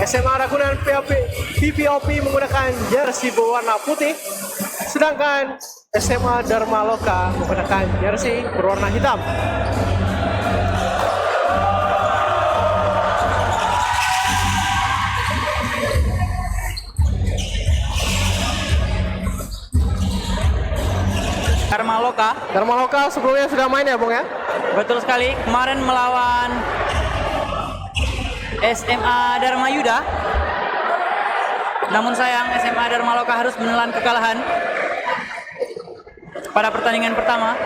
SMA Ragunan PPOP menggunakan jersey berwarna putih, sedangkan SMA Dharma Loka menggunakan jersey berwarna hitam. Dharma Loka sebelumnya sudah main ya, Bung ya? Betul sekali, kemarin melawan SMA Dharma Yuda. Namun sayang SMA Dharma Loka harus menelan kekalahan pada pertandingan pertama.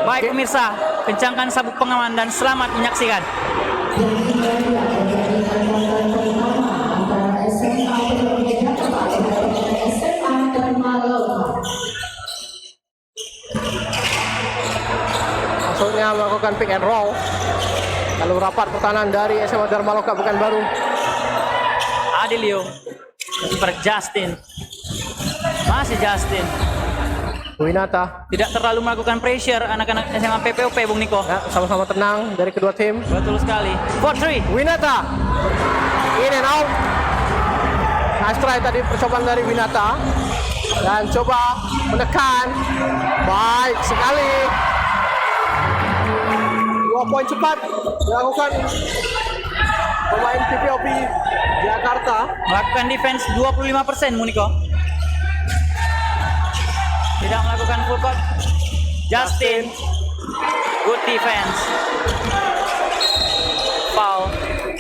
Baik pemirsa, kencangkan sabuk pengaman dan selamat menyaksikan. Maksudnya melakukan pick and roll. Lalu rapat pertahanan dari SMA Dharma Loka bukan baru. Adelio, kiper Justin, masih Justin. Winata Tidak terlalu melakukan pressure anak-anak SMA PPOP, Bung Niko. ya, sama-sama tenang dari kedua tim. Betul sekali. 4-3. Winata in and out. Nice try tadi percobaan dari Winata dan coba menekan. Baik sekali. 2 poin cepat dilakukan pemain PPOP Jakarta. Melakukan defense 25%, Muniko. Tidak melakukan full court. Justin, good defense. Foul.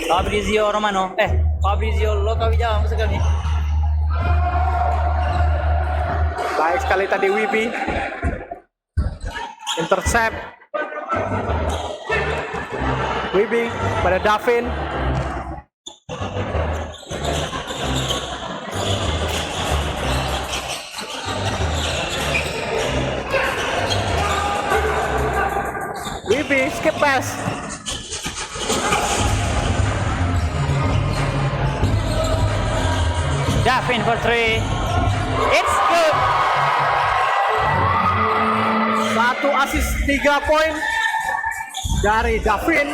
Fabrizio Romano. Fabrizio Lokawijaya maksud kami. Baik sekali tadi Wibi. Intercept. Wibi pada Davin. Wibi skip pass. Davin for 3. It's good. 1 assist 3 poin dari Davin,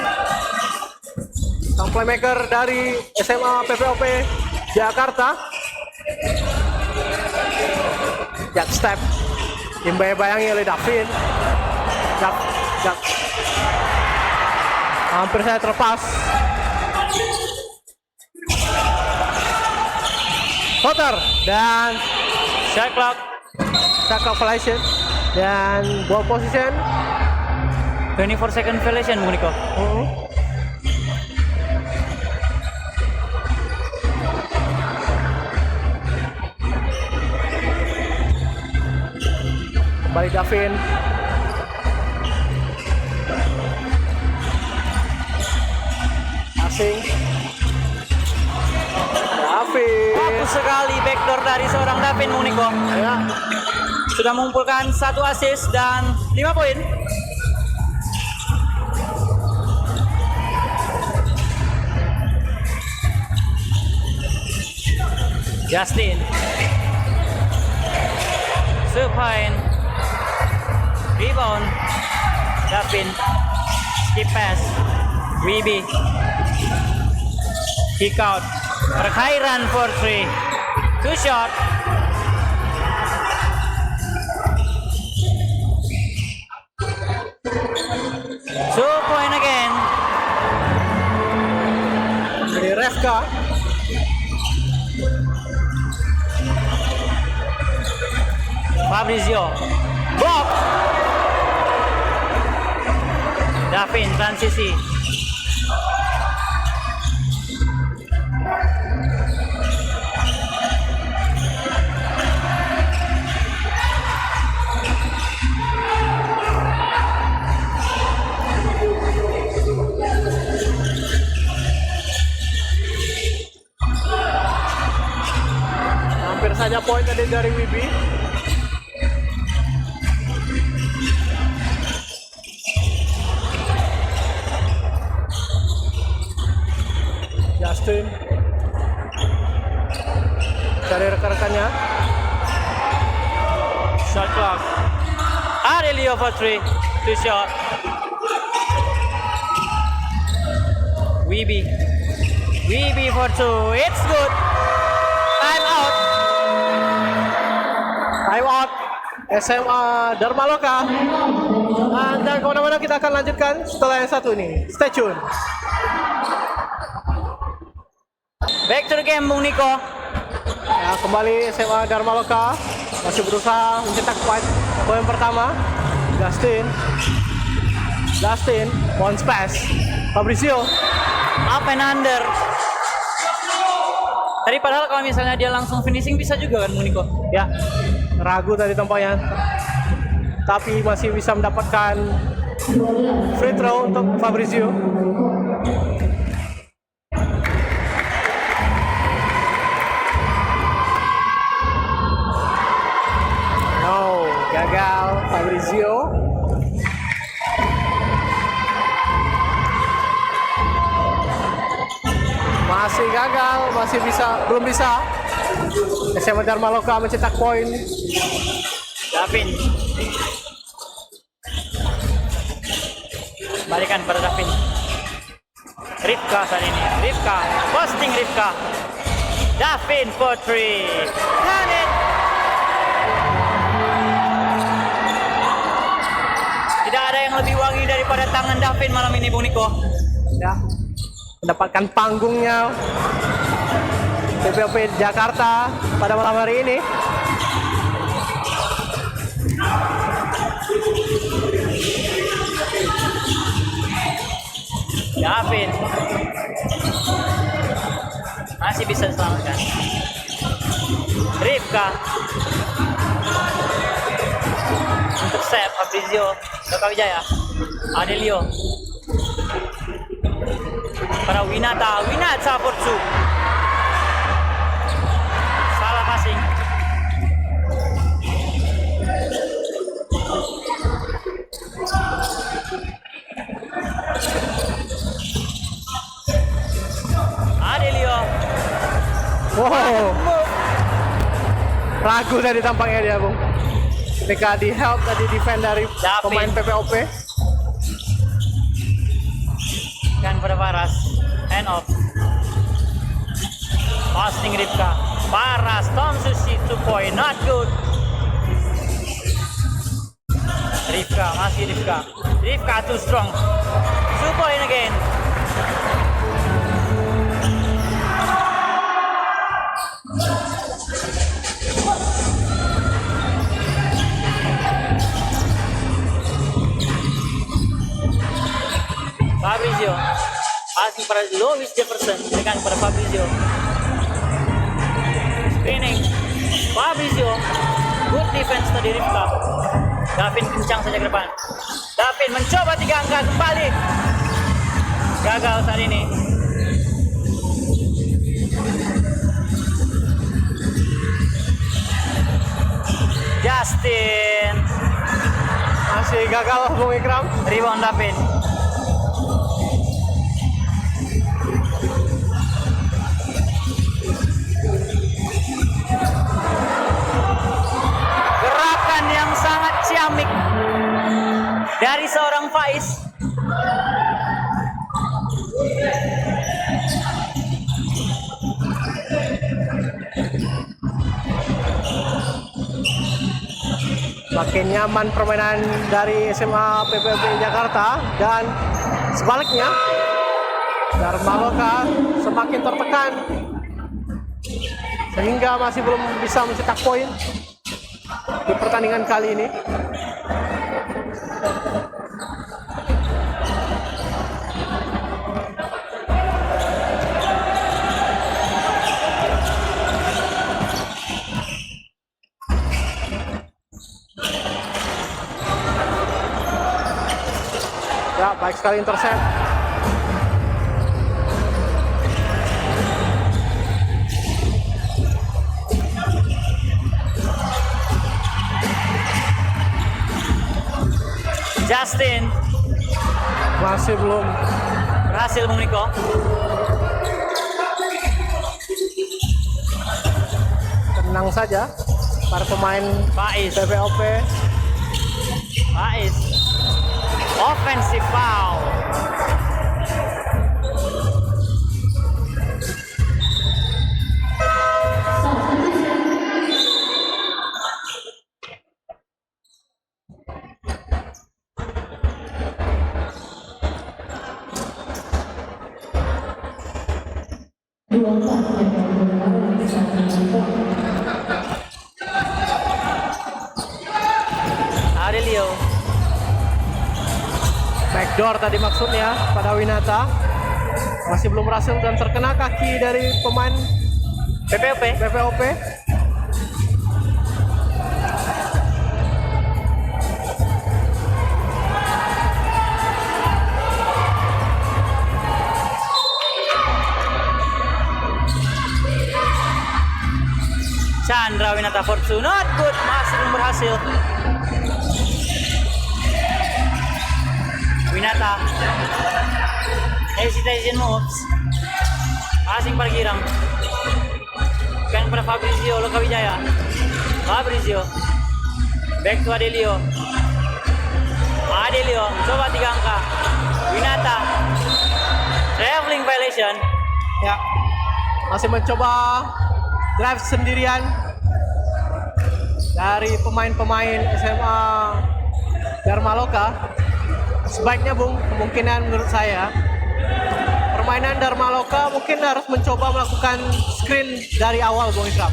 sang playmaker dari SMA PPOP Jakarta. Jump step dibayang-bayangi oleh Davin. Hampir saya terlepas. Potter dan Shot clock. violation dan ball position. 24 second violation, Muniko. Kembali Davin. Asing. Davin. Bagus sekali backdoor dari seorang Davin, Muniko. Ya. Sudah mengumpulkan 1 assist dan 5 poin. Justin, Supine, rebound, Davin, skip pass, Wibi, kick out, Khairan for 3, 2 shot, point again, Jadi Refka. Fabrizio, Bob, Davin transisi, Hampir saja poin tadi dari Wibi. Justin cari rekan-rekannya. shot clock, Adelio for 3, 2 shot, Wibi for 2. It's good. Time out. Time out. SMA Dharma Loka. Dan kemana-mana kita akan lanjutkan setelah yang satu ini. Stay tune. Back to the game, Bung Niko. Ya, kembali SMA Dharma Loka masih berusaha mencetak poin pertama. Justin, bounce pass. Fabrizio. Up and under. Tadi padahal kalau misalnya dia langsung finishing bisa juga kan, Bung Niko? Ya, ragu tadi tampaknya. Tapi masih bisa mendapatkan free throw untuk Fabrizio. No, gagal Fabrizio. Masih gagal, belum bisa. SMA Dharma Loka mencetak poin. Davin. Balikan pada Davin. Rifka saat ini. Rifka. Posting Rifka. Davin for 3. Got it. Tidak ada yang lebih wangi daripada tangan Davin malam ini, Bung Niko. Ya, mendapatkan panggungnya PPOP Jakarta pada malam hari ini. Davin masih bisa diselamatkan. Rifka untuk save Fabrizio Loka Wijaya. Adelio para Winata for 2. Salah passing. Adelio. Wow, ragu tadi tampaknya dia, Bung. Ketika di help tadi defend dari pemain PPOP. Kan pada Paras. Hand off. Passing Rifka. Paras. Tom Susi 2 point. Not good. Rifka. Masih Rifka. Rifka too strong. 2 point again. Fabrizio passing pada Lois Jefferson, berikan pada Fabrizio. Screening Fabrizio, good defense tadi Rifka. Davin kencang saja ke depan. Davin mencoba 3 angka kembali, gagal saat ini. Justin Masih gagal Bung Ikram. rebound Davin. Gerakan yang sangat ciamik dari seorang Faiz. Makin nyaman permainan dari SMA PPOP Jakarta dan sebaliknya Dharma Loka semakin tertekan sehingga masih belum bisa mencetak poin di pertandingan kali ini. Ya, baik sekali intercept. Justin Masih belum berhasil Bung Niko. tenang saja para pemain Faiz. PPOP. Faiz. Offensive foul. Aurelio. Backdoor tadi maksudnya pada Winata. Masih belum berhasil dan terkena kaki dari pemain PPOP. PPOP. Chandra Winata Fortune, not good, masih belum berhasil. Winata, hesitation moves, passing parkirang, kan pada Fabrizio Lokawijaya. Fabrizio, back to Adelio. Adelio, coba 3 angka. Winata, traveling violation. Ya. Masih mencoba drive sendirian dari pemain-pemain SMA Dharma Loka. Sebaiknya Bung, kemungkinan menurut saya permainan Dharma Loka mungkin harus mencoba melakukan screen dari awal Bung Ikram.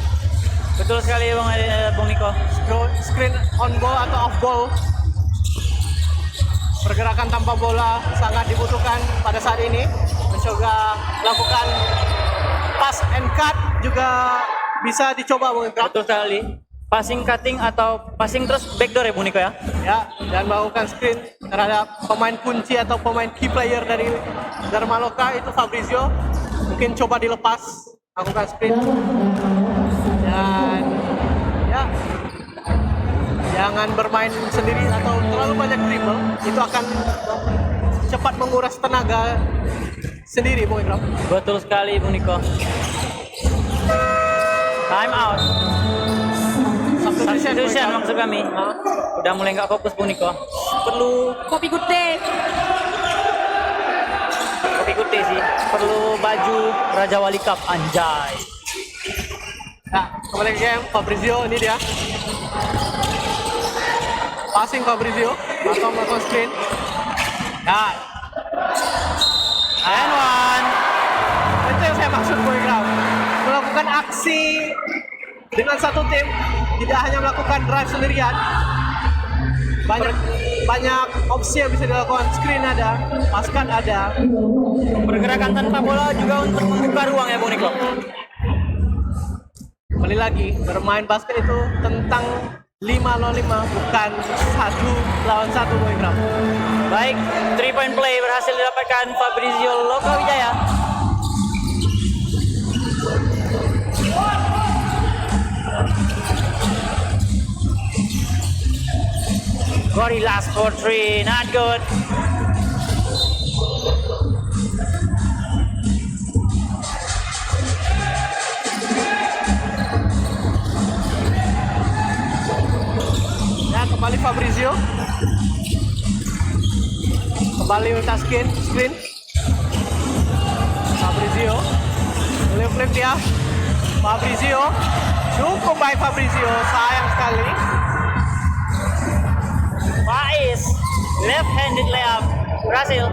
Betul sekali Bung Niko. Screen on ball atau off ball. Pergerakan tanpa bola sangat dibutuhkan pada saat ini. Mencoba melakukan pass and cut juga bisa dicoba Bung Ikram. Betul sekali. Passing cutting atau passing terus backdoor ya Bung Niko ya? Ya, dan melakukan screen terhadap pemain kunci atau pemain key player dari Dharma Loka itu Fabrizio. Mungkin coba dilepas, lakukan screen. Dan ya, jangan bermain sendiri atau terlalu banyak dribble. Itu akan cepat menguras tenaga sendiri Bung Ikram. Betul sekali Bung Niko. Time out. Substitution maksud kami. Udah mulai nggak fokus Bung Niko. Perlu kopi gute. Kopi gute sih. Perlu baju Raja Wali Cup anjay. Ya, kembali ke game Fabrizio ini dia. Passing Fabrizio, melakukan screen. Ya. And one. Itu yang saya maksud Bung Ikram. Melakukan aksi dengan satu tim, tidak hanya melakukan drive sendirian. Banyak opsi yang bisa dilakukan. Screen ada, pass cut ada. Pergerakan tanpa bola juga untuk membuka ruang ya Bung Niko. Kembali lagi, bermain basket itu tentang 5 lawan 5, bukan 1 lawan 1 Bung Ikram. Baik, 3 point play berhasil didapatkan Fabrizio Lokawijaya. Gorillas for 3, not good. Ya, kembali Fabrizio. Kembali minta screen. Fabrizio. Flip dia. Fabrizio. Cukup baik Fabrizio, sayang sekali. Faiz, left-handed layup, berhasil.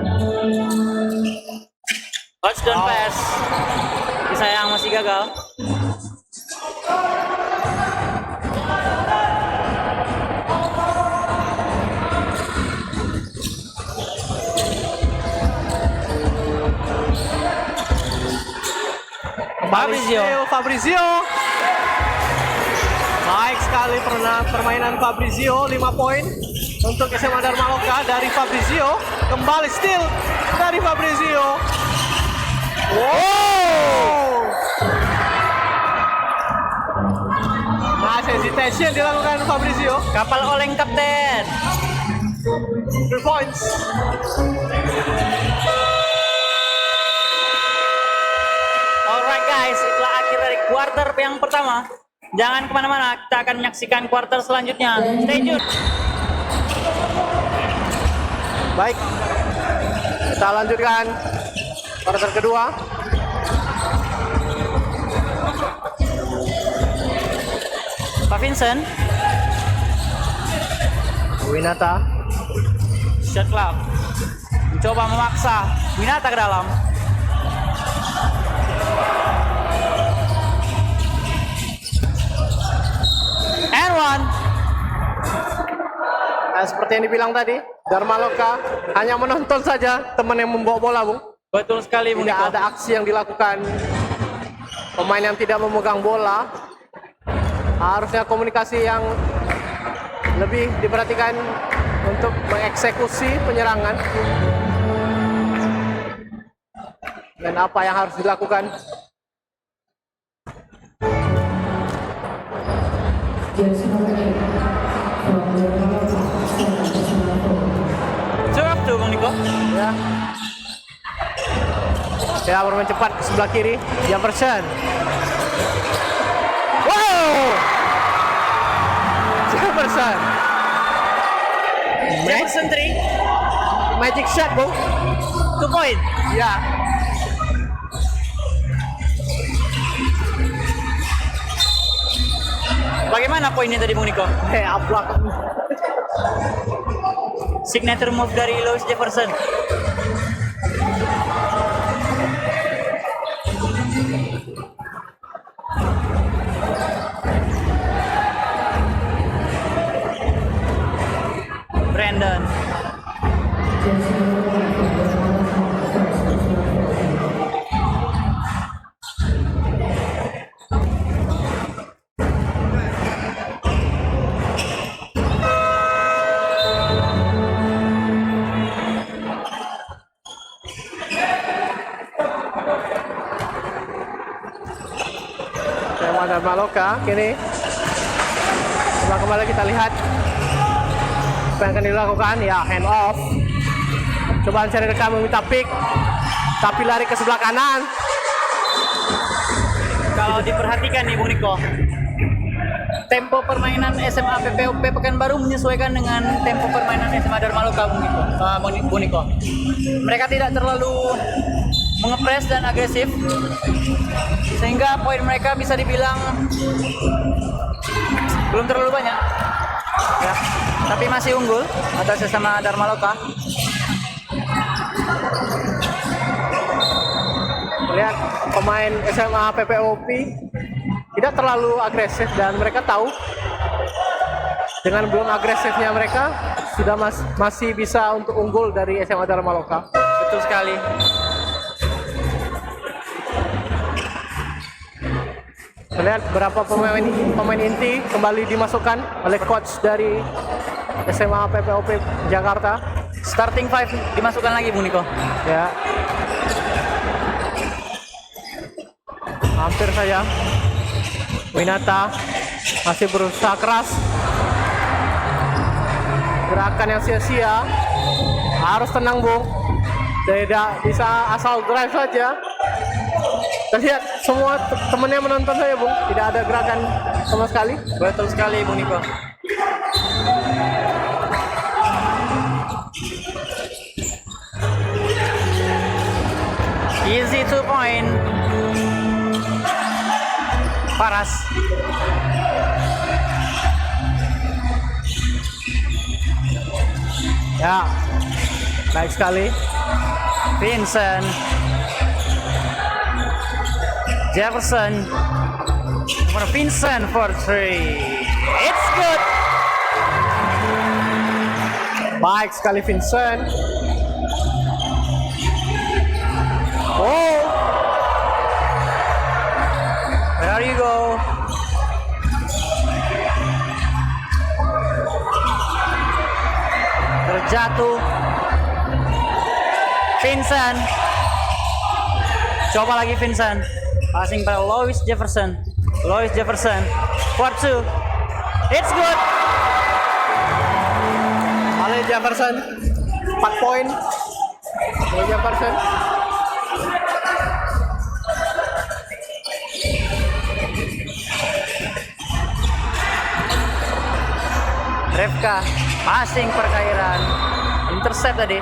Touchdown pass. Sayang masih gagal. Fabrizio. Baik sekali permainan Fabrizio, 5 poin untuk SMA Dharma Loka dari Fabrizio. Kembali steal dari Fabrizio. Wow. Nice hesitation dilakukan Fabrizio. Kapal oleng kapten. 3 points. Alright guys, itulah akhir dari kuarter yang pertama. Jangan kemana-mana, kita akan menyaksikan kuarter selanjutnya. Stay tune. Baik, kita lanjutkan kuarter kedua. Pak Vincent, Winata, shot clock. Mencoba memaksa Winata ke dalam. 1-1. Nah, seperti yang dibilang tadi, Dharma Loka hanya menonton saja teman yang membawa bola, Bung. Betul sekali, Bung Tidak Niko. ada aksi yang dilakukan pemain yang tidak memegang bola. Harusnya komunikasi yang lebih diperhatikan untuk mengeksekusi penyerangan. Dan apa yang harus dilakukan? Serve tuh, Bung Niko. Ya. Ya, bermain cepat ke sebelah kiri. Jefferson. Wow! Jefferson. Jefferson 3. Magic shot, Bung. 2 point. Ya. Bagaimana poinnya tadi, Bung Niko? Ablak. Signature move dari Louis Jefferson. Brandon. Tema Dharma Loka kini. Coba kembali kita lihat apa yang akan dilakukan. Ya, hand off. Coba cari rekam meminta pick, tapi lari ke sebelah kanan. Kalau diperhatikan nih, Bung Niko, tempo permainan SMA PPOP Pekanbaru menyesuaikan dengan tempo permainan SMA Dharma Loka, Bung Niko. Mereka tidak terlalu mengepres dan agresif, sehingga poin mereka bisa dibilang belum terlalu banyak, ya. Tapi masih unggul atas SMA Dharma Loka. Lihat pemain SMA PPOP tidak terlalu agresif dan mereka tahu dengan belum agresifnya mereka sudah masih bisa untuk unggul dari SMA Dharma Loka. Betul sekali. Lihat berapa pemain inti kembali dimasukkan oleh coach dari SMA PPOP Jakarta. Starting 5 dimasukkan lagi, Bung Niko. Ya. Hampir saja. Winata masih berusaha keras. Gerakan yang sia-sia. Harus tenang, Bung. Tidak bisa asal drive saja. Kita lihat semua temennya menonton saya, Bung. Tidak ada gerakan sama sekali. Betul sekali, Bung Niko. Easy 2 point. Paras. Ya, baik sekali. Vincent. Jefferson. For Vincent for 3. It's good. Baik sekali Vincent. Oh, There you go. Terjatuh. Vincent. Coba lagi Vincent. Passing pada Louis Jefferson. Louis Jefferson. For 2. It's good. Louis Jefferson 4 poin. Louis Jefferson. Revka. Passing perkairan. Intercept tadi.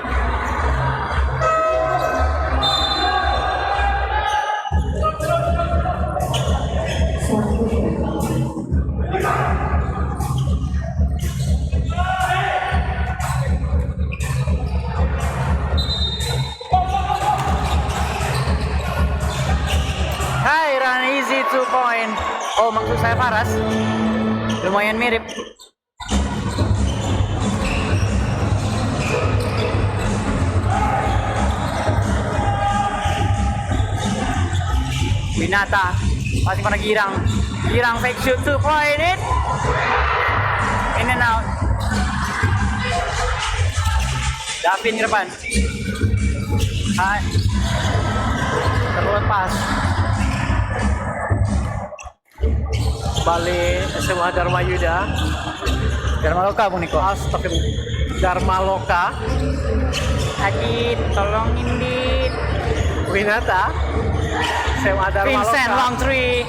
Hai, run easy 2 point. Oh, maksud saya Faras. lumayan mirip. Winata passing pada Girang. Girang fake shoot 2 point it. In and out. Davin ke depan. Hai. Terlepas. Balik SMA Dharma Yuda. Dharma Loka Bung Niko. Astagfirullah. Dharma Loka. Adit, tolongin Dit. Winata. SMA Dharma Vincent Loka. long three.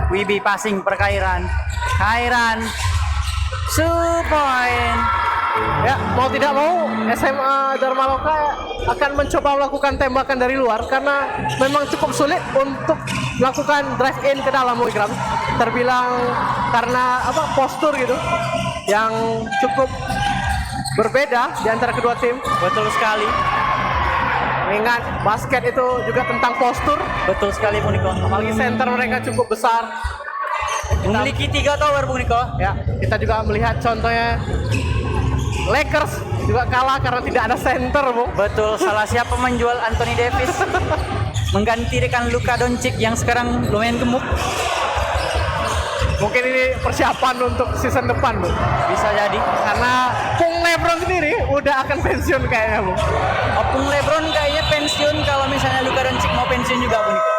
Wibi passing per Kairan. Kairan. 2 point. Ya, mau tidak mau SMA Dharma Loka akan mencoba melakukan tembakan dari luar karena memang cukup sulit untuk melakukan drive in ke dalam Wigram. Terbilang karena postur gitu yang cukup berbeda di antara kedua tim. Betul sekali. Mengingat basket itu juga tentang postur, Betul sekali Bung Niko. apalagi center mereka cukup besar. Memiliki 3 tower Bung Niko. Ya, kita juga melihat contohnya Lakers juga kalah karena tidak ada center, Bu. Betul, salah siapa menjual Anthony Davis mengganti rekan Luka Doncic yang sekarang lumayan gemuk. Mungkin ini persiapan untuk season depan, Bu. Bisa jadi. Karena Pung LeBron sendiri udah akan pensiun kayaknya, Bu. Opung LeBron kayaknya pensiun kalau misalnya Luka Doncic mau pensiun juga Bung Niko.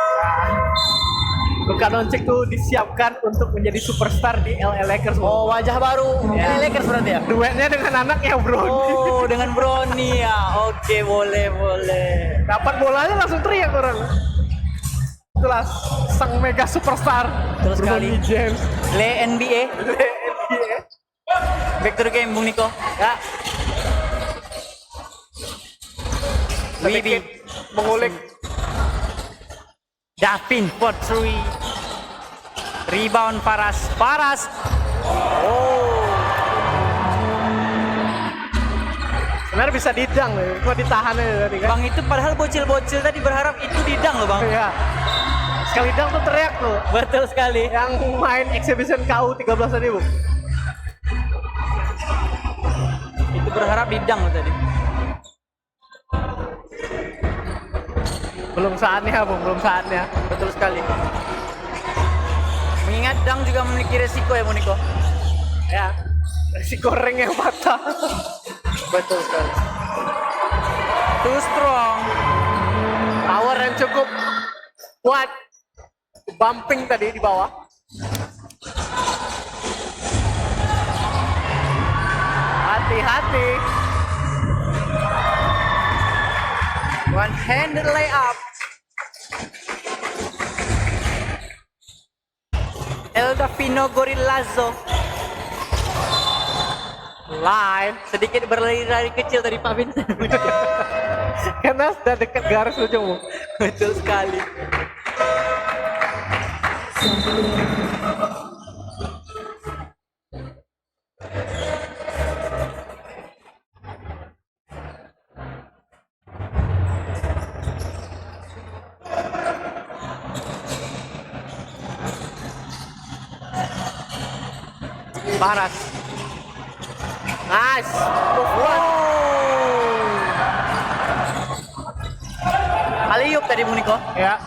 Luka Doncic tuh disiapkan untuk menjadi superstar di LA Lakers, Bu. Oh, wajah baru. Ya. Lakers berarti ya? Duetnya dengan anaknya, Bro. Oh, dengan Brony ya. Oke, boleh. Dapat bolanya langsung teriak orang. Itulah sang mega superstar Betul sekali. Bronny James. Le NBA. NBA. Back to the game Bung Niko. Ya, Wibi. sedikit mengulik. Davin for 3. Rebound Paras. Oh. Sebenarnya bisa didang, cuma ditahan aja tadi kan. Bang itu padahal bocil-bocil tadi berharap itu didang loh Bang. Iya. Sekali dang tuh teriak tuh. Betul sekali. Yang main exhibition KU 13 tadi, Bu. Itu berharap didang loh tadi. Belum saatnya, Bu, belum saatnya. Betul sekali. Mengingat dang juga memiliki resiko ya Bung Niko. Ya. Si goreng yang patah. Betul sekali. Too strong. Power yang cukup kuat. Bumping tadi di bawah. Hati-hati. One-handed layup. El Davino Gorillazo. Live. Sedikit berlari-lari kecil dari Pak Vincent. Karena sudah dekat garis ujung, Bu. Betul sekali. Paras. Nice. Aliup tadi Bung Niko. Ya.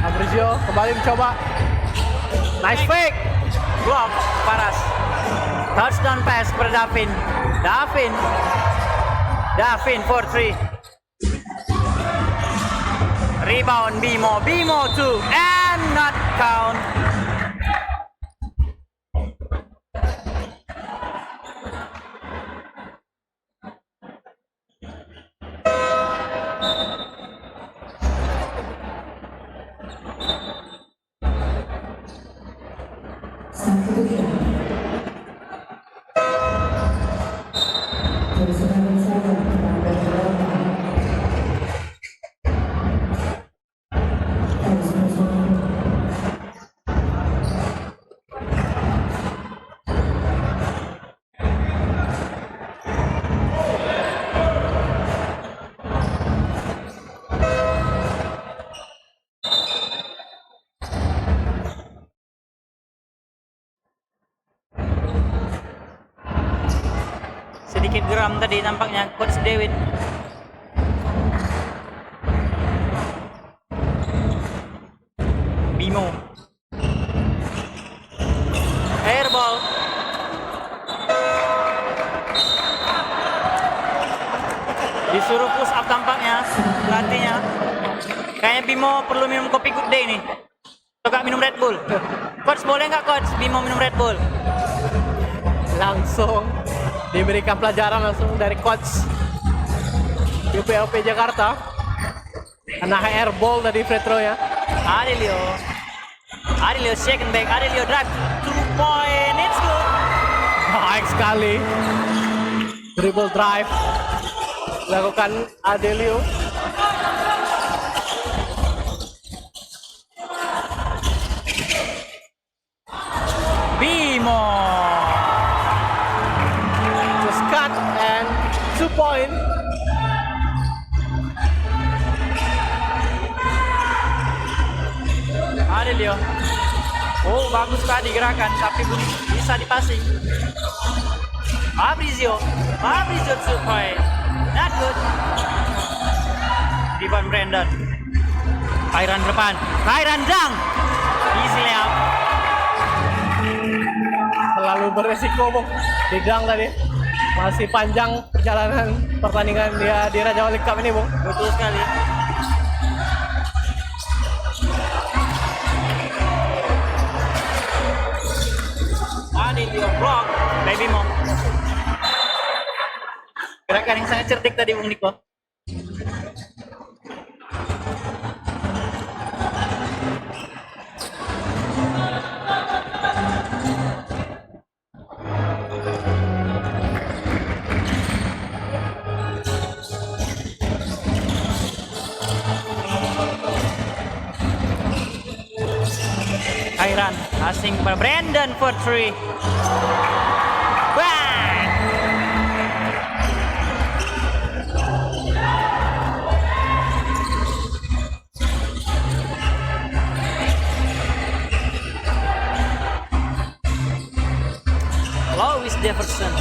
Abrizio kembali mencoba. Nice fake. Block Paras. Touchdown pass kepada Davin. Davin for 3. Rebound Bimo 2 and not count. sedikit geram tadi tampaknya Coach David. Bimo. Airball. Disuruh push up tampaknya pelatihnya. Kayaknya Bimo perlu minum kopi Good Day nih. Atau nggak minum Red Bull? Coach boleh nggak Coach Bimo minum Red Bull? Langsung diberikan pelajaran langsung dari coach UPLP Jakarta. Karena airball tadi free throw ya. Adelio second back, Adelio drive 2 point, it's good. Baik sekali. Dribble drive dilakukan Adelio. Bimo. Just cut and 2 point. Adelio. Oh, bagus sekali gerakan, tapi belum bisa dipasing. Fabrizio 2 point. Not good. Rebound Brandon. Kairan depan. Kairan dang. Easy layup. Selalu beresiko Bung. Didang tadi. Masih panjang perjalanan pertandingan dia di Raja Wali Cup ini Bung. Betul sekali. Adelio block. Baby Mo. Gerakan yang sangat cerdik tadi Bung Niko. Kairan asing kepada Brandon for 3. Bang! Lois Jefferson.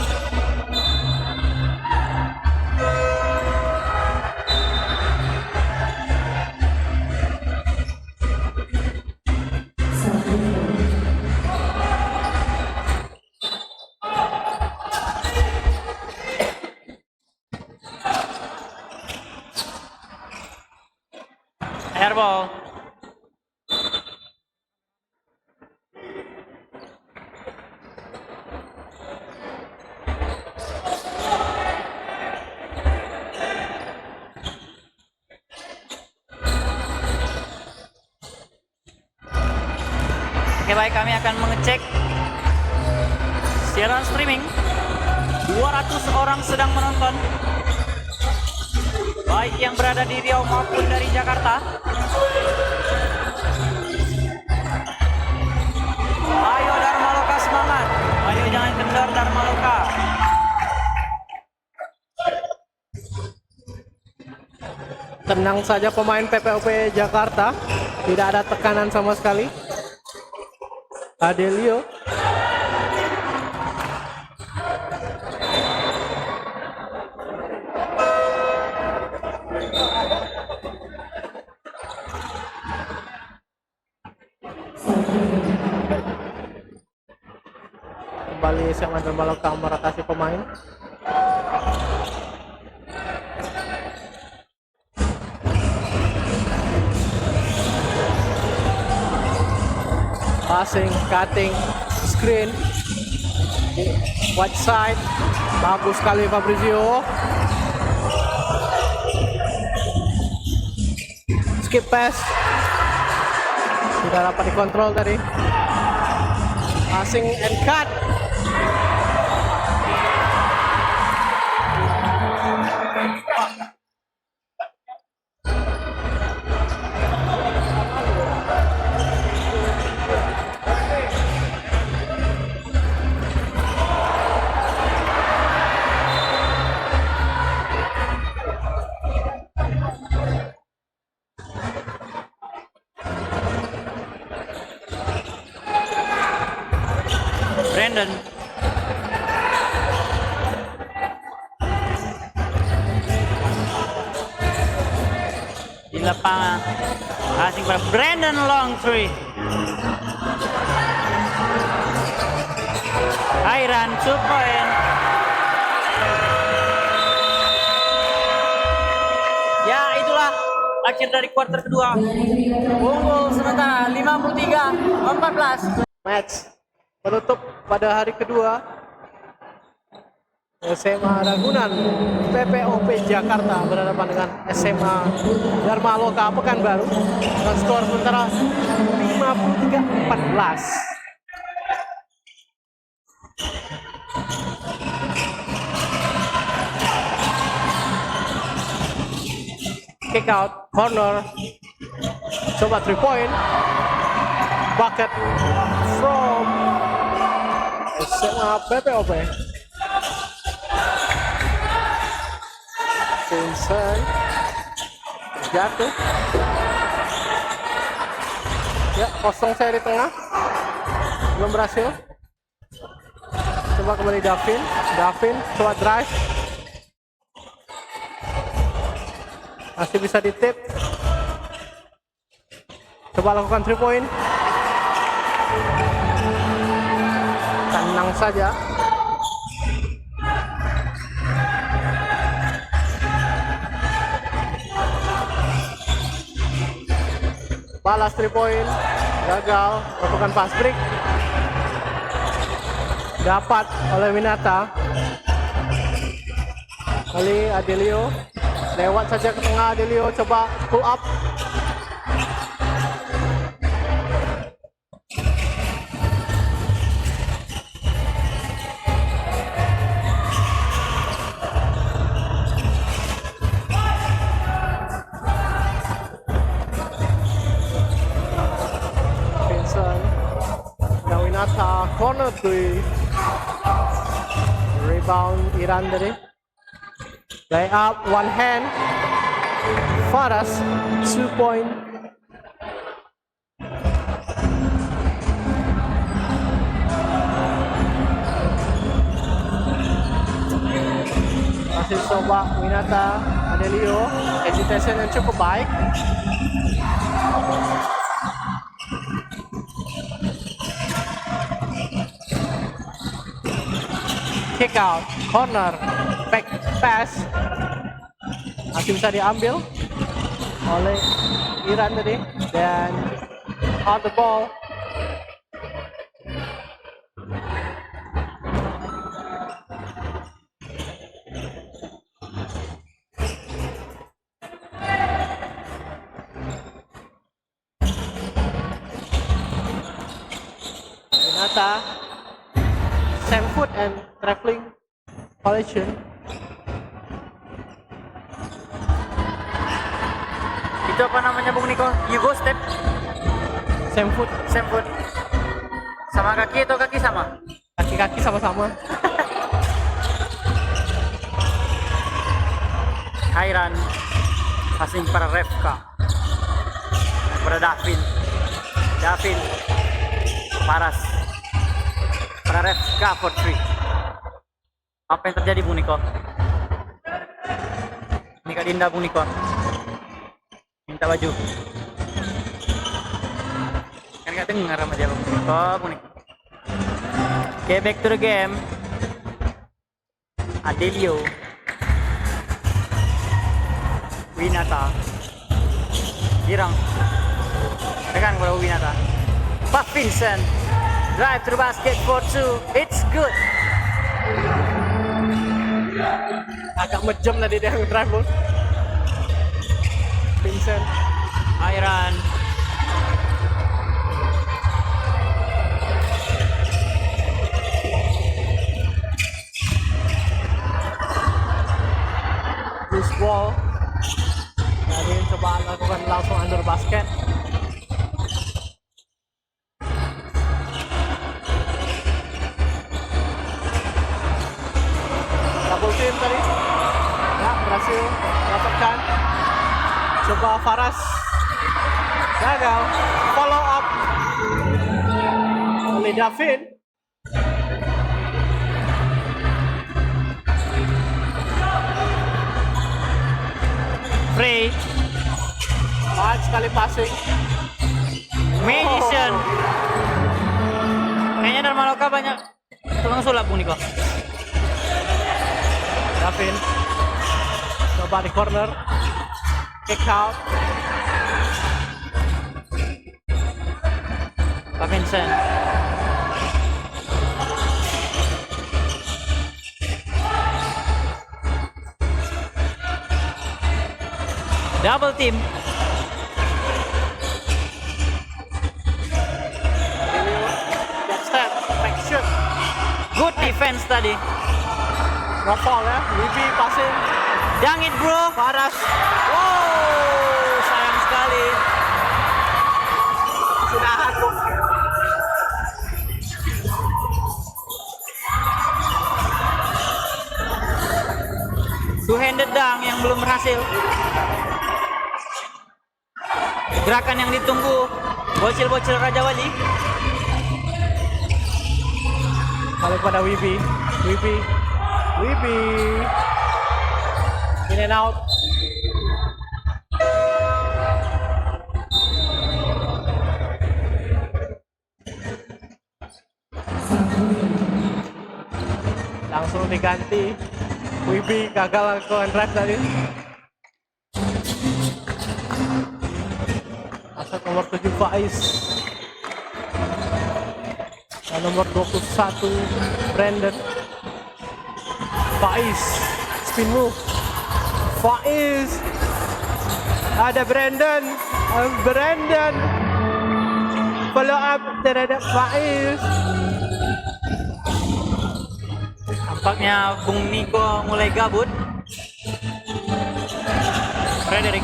Airball. Oke baik, kami akan mengecek siaran streaming. 200 orang sedang menonton, baik yang berada di Riau maupun dari Jakarta. Ayo Dharma Loka semangat. Ayo jangan kendor Dharma Loka. Tenang saja pemain PPOP Jakarta. Tidak ada tekanan sama sekali. Adelio. Kembali SMA Dharma Loka merotasi pemain. Passing, cutting, screen, wide side, bagus sekali Fabrizio. Skip pass, tidak dapat dikontrol tadi. Passing and cut. Brandon. lapangan. Passing para Brandon Longtree. Iran 2 point. Ya itulah akhir dari kuarter kedua. Unggul sementara 53-14. Match penutup pada hari kedua SMA Ragunan PPOP Jakarta berhadapan dengan SMA Dharma Loka Pekanbaru dengan skor sementara 53-14. Kick out, corner, coba 3 point, bucket from SMA PPOP. Vincent jatuh. Ya, kosong saya di tengah, belum berhasil. Coba kembali Davin, coba drive. Masih bisa di tip. Coba lakukan 3 point. Tenang saja. Balas 3 point. Gagal. Lakukan pass break. Dapat oleh Winata. Kali Adelio. Lewat saja ke tengah Adelio, coba pull up. Vincent, Nawinata, corner 3. Rebound Iran tadi. Lay up, one hand. Faras, 2 point. Masih coba Winata, Adelio. Hesitation yang cukup baik. Kick out, corner, back pass. Masih bisa diambil oleh Iran tadi dan out the ball. Renata, same foot and traveling collision. Itu apa namanya Bung Niko? Yugo step? Same foot. Same foot. Sama kaki atau kaki sama? Kaki-kaki sama-sama. Kairan passing para Refka. Para Davin. Paras. Para Refka for 3. Apa yang terjadi Bung Niko? Ini Kak Dinda Bung Niko. Minta baju. Kan gak dengar sama dia Bung Niko. Okay, back to the game. Adelio. Winata. Girang. Tekan kepada Winata. Pak Vincent. Drive to the basket for 2. It's good. Agak mejam tadi dia drive ball. Vincent, Iran. loose ball. Jadi coba lakukan langsung under basket. Double team tadi. Ya, berhasil dapatkan. Coba Faras. Gagal. Follow up oleh Davin. Free. Banyak sekali passing. Magician. Kayaknya Darmaloka banyak tukang sulap Bung Niko. Davin coba di corner, kick out. Pak Vincent. Double team. Get set, back shoot. Good defense tadi. No foul ya. Wibi passing. Dang it bro. Paras. Wow, sayang sekali. Sudahan Bung. Two-handed dunk yang belum berhasil. Gerakan yang ditunggu bocil-bocil Raja Wali. Balik pada Wibi. In and out. Langsung diganti. Wibi gagal lakukan drive tadi. Asal nomor 7 Faiz. Dan nomor 21 Brandon. Faiz spin move. Faiz. Ada Brandon. Follow up terhadap Faiz. Tampaknya Bung Niko mulai gabut. Frederick.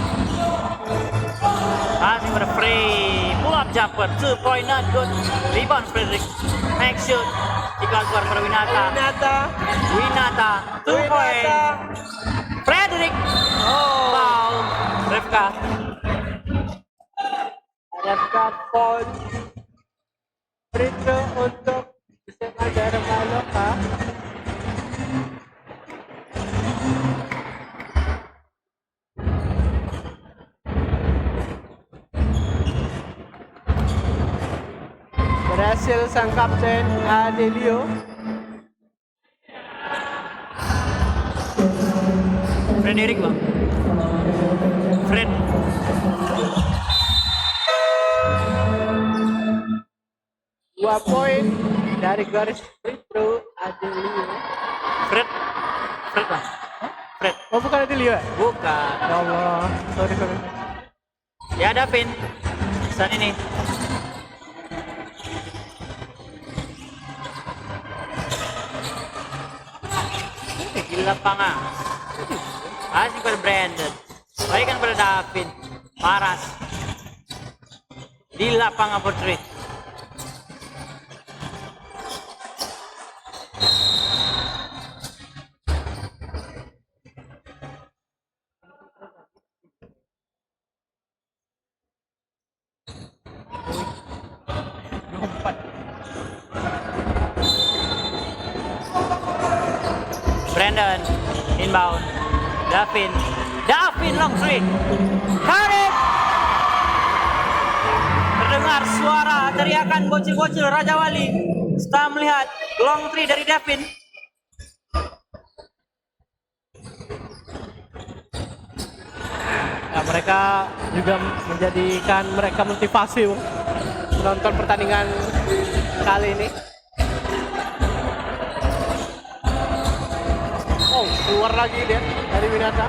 Passing pada Frey. Pull up jumper. 2 point not good. Rebound Frederick. Next shoot. Iklan keluar pada Winata. 2 point. Frederick. Oh. Foul. Refka. Foul. Free throw untuk SMA Darmaloka. Berhasil sang kapten Adelio. Frederick bang. Fred. Dua poin dari garis free throw Adelio. Fred bang. Fred. Oh bukan Adelio ya? Bukan. Ya Allah, sorry. Ya Davin. Saat ini. Di lapangan. Asing pada Brandon. Berikan pada Davin. Paras. Di lapangan Putri. Brandon inbound. Davin long three. Karet. Terdengar suara teriakan bocil-bocil Raja Wali setelah melihat long three dari Davin. Ya, mereka juga menjadikan mereka motivasi menonton pertandingan kali ini. Oh, keluar lagi dia dari Winata.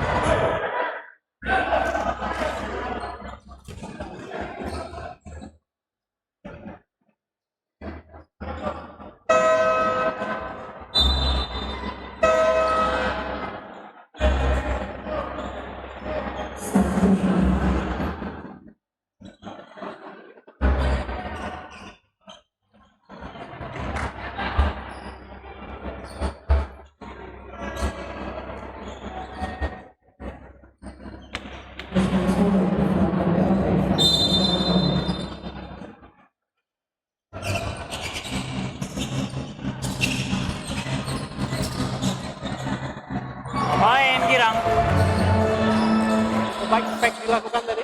Main girang. Baik dilakukan tadi.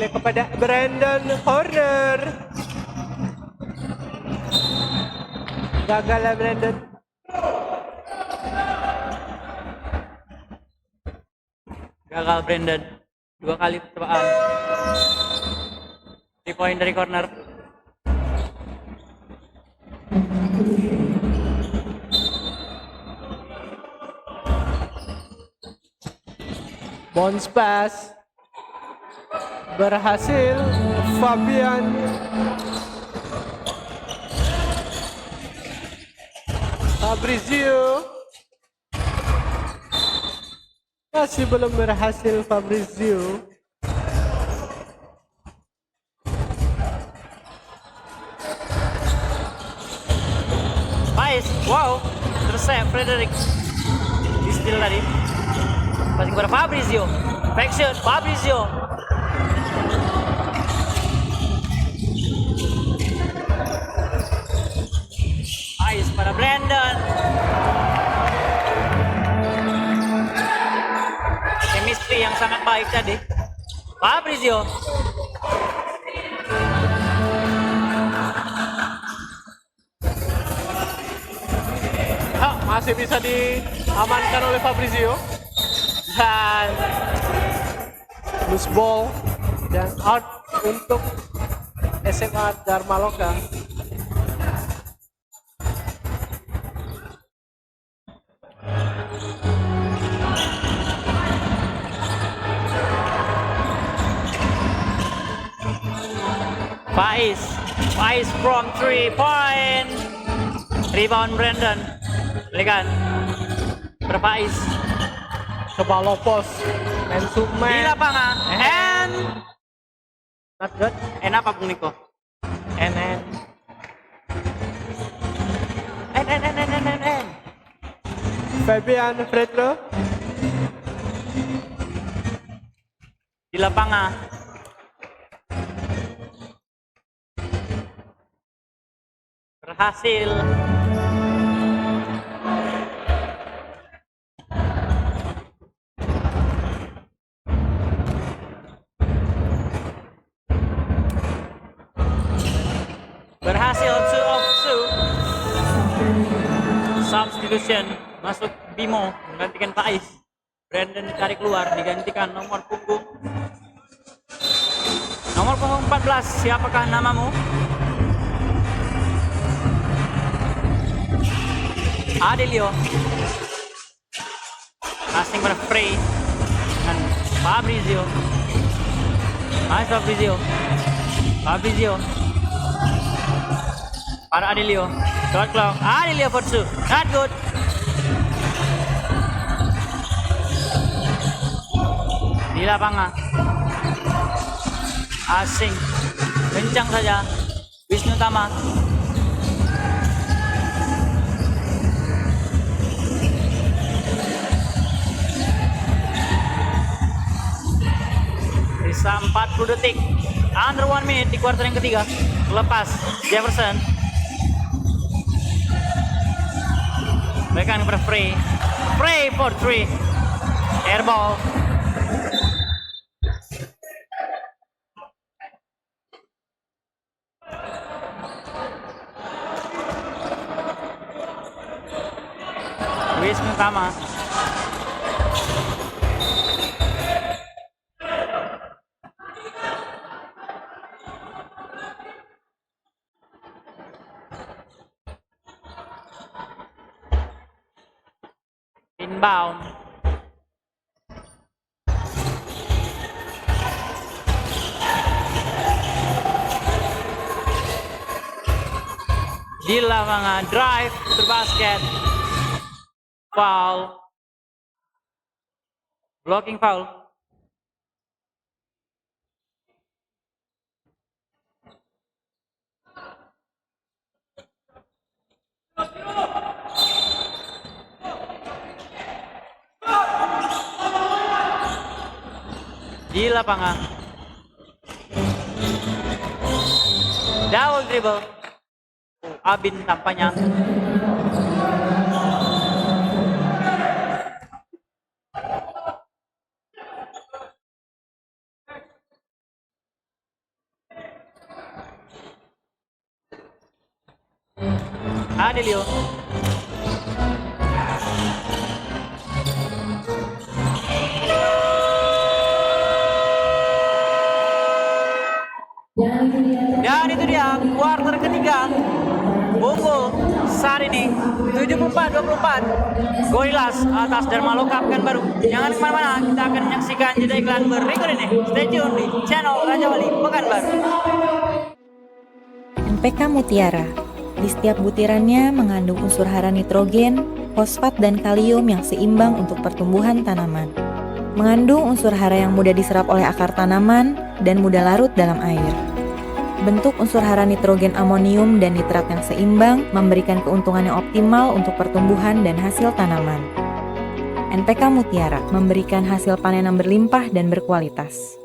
kembali kepada Brandon Horner. Gagal lah Brandon. Gagal Brandon. 2 kali percobaan. 3 point dari corner. Bounce pass berhasil. Fabian Fabrizio masih belum berhasil. Fabrizio Nice. Wow. Intercept Frederick. Distil tadi. Passing kepada Fabrizio. Back shot Fabrizio. Nice pada Brandon. Chemistry yang sangat baik tadi. Fabrizio. masih bisa diamankan oleh Fabrizio dan loose ball dan out untuk SMA Dharma Loka. Faiz from 3 point. Rebound Brandon. Lihat. Berfaiz. Coba Lopos. Man to man. Di lapangan. And Not good. and apa Bung Niko? And And. Fabian Fredro. Di lapangan. Berhasil. Berhasil 2 of 2. Substitution masuk Bimo menggantikan Faiz. Brandon ditarik keluar digantikan nomor punggung 14. Siapakah namamu? Adelio. Passing pada Frey dengan Fabrizio. Nice Fabrizio. Para Adelio. Shot clock. Adelio for 2. Not good. Di lapangan. Asing. Kencang saja. Wisnu Tama. Sisa 40 detik. Under 1 minute di kuarter yang ketiga. Lepas Jefferson. Mereka kepada Frey. Frey for 3. Airball. Wisnu Tama. Inbound. Di lapangan drive to basket. Foul. Blocking foul. Di lapangan. Double dribble. Abin tampaknya. Adelio. Dan itu dia kuarter ketiga. Unggul saat ini 74-24 Gorillas atas Dharma Loka Pekanbaru. Jangan kemana-mana, kita akan menyaksikan jeda iklan berikut ini. Stay tune di channel Raja Wali Pekanbaru. NPK Mutiara. Di setiap butirannya mengandung unsur hara nitrogen, fosfat, dan kalium yang seimbang untuk pertumbuhan tanaman. Mengandung unsur hara yang mudah diserap oleh akar tanaman dan mudah larut dalam air. Bentuk unsur hara nitrogen, amonium, dan nitrat yang seimbang memberikan keuntungan yang optimal untuk pertumbuhan dan hasil tanaman. NPK Mutiara memberikan hasil panen yang berlimpah dan berkualitas.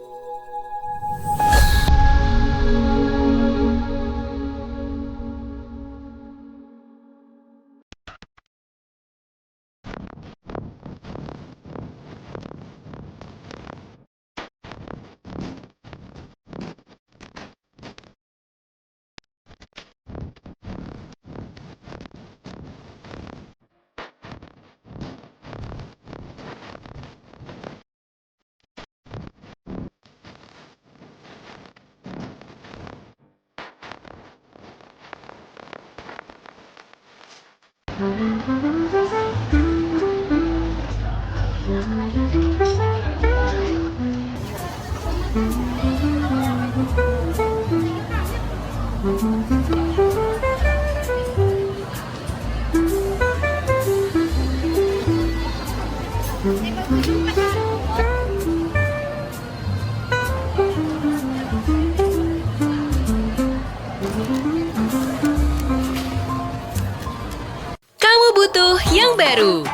Kamu butuh yang baru.